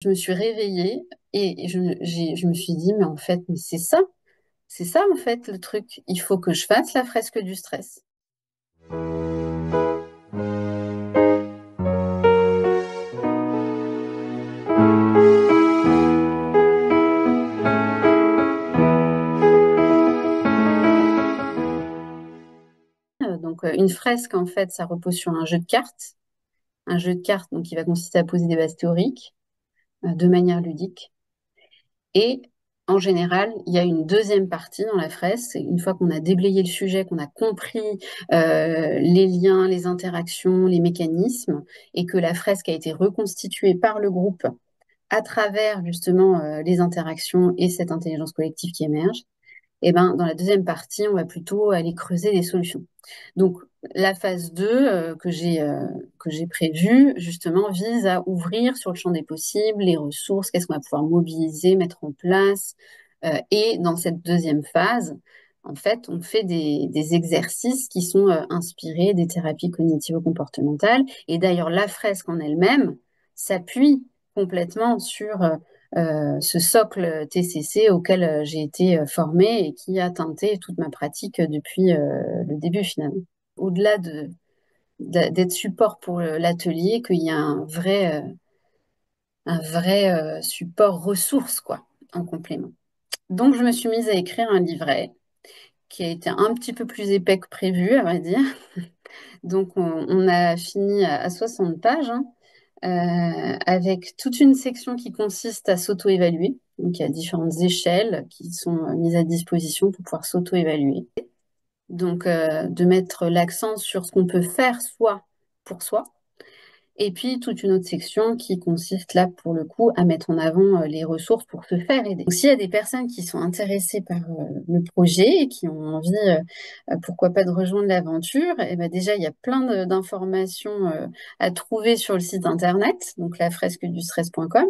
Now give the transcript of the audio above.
Je me suis réveillée et je me suis dit, mais en fait, mais c'est ça en fait le truc. Il faut que je fasse la fresque du stress. Une fresque, en fait, ça repose sur un jeu de cartes. Un jeu de cartes donc, qui va consister à poser des bases théoriques de manière ludique. Et en général, il y a une deuxième partie dans la fresque. C'est une fois qu'on a déblayé le sujet, qu'on a compris les liens, les interactions, les mécanismes, et que la fresque a été reconstituée par le groupe à travers justement les interactions et cette intelligence collective qui émerge. Et ben, dans la deuxième partie, on va plutôt aller creuser des solutions. Donc, la phase 2 que j'ai prévue, justement, vise à ouvrir sur le champ des possibles, les ressources, qu'est-ce qu'on va pouvoir mobiliser, mettre en place. Et dans cette deuxième phase, en fait, on fait des exercices qui sont inspirés des thérapies cognitivo-comportementales. Et d'ailleurs, la fresque en elle-même s'appuie complètement sur ce socle TCC auquel j'ai été formée et qui a teinté toute ma pratique depuis le début finalement. Au-delà d'être support pour l'atelier, qu'il y a un vrai support ressource quoi, en complément. Donc je me suis mise à écrire un livret qui a été un petit peu plus épais que prévu, à vrai dire. Donc on a fini à 60 pages, hein, avec toute une section qui consiste à s'auto-évaluer. Donc, il y a différentes échelles qui sont mises à disposition pour pouvoir s'auto-évaluer. Donc, de mettre l'accent sur ce qu'on peut faire soi pour soi. Et puis, toute une autre section qui consiste là, pour le coup, à mettre en avant les ressources pour se faire aider. Donc, s'il y a des personnes qui sont intéressées par le projet et qui ont envie, pourquoi pas, de rejoindre l'aventure, et ben déjà, il y a plein d'informations à trouver sur le site internet, donc lafresquedustress.com.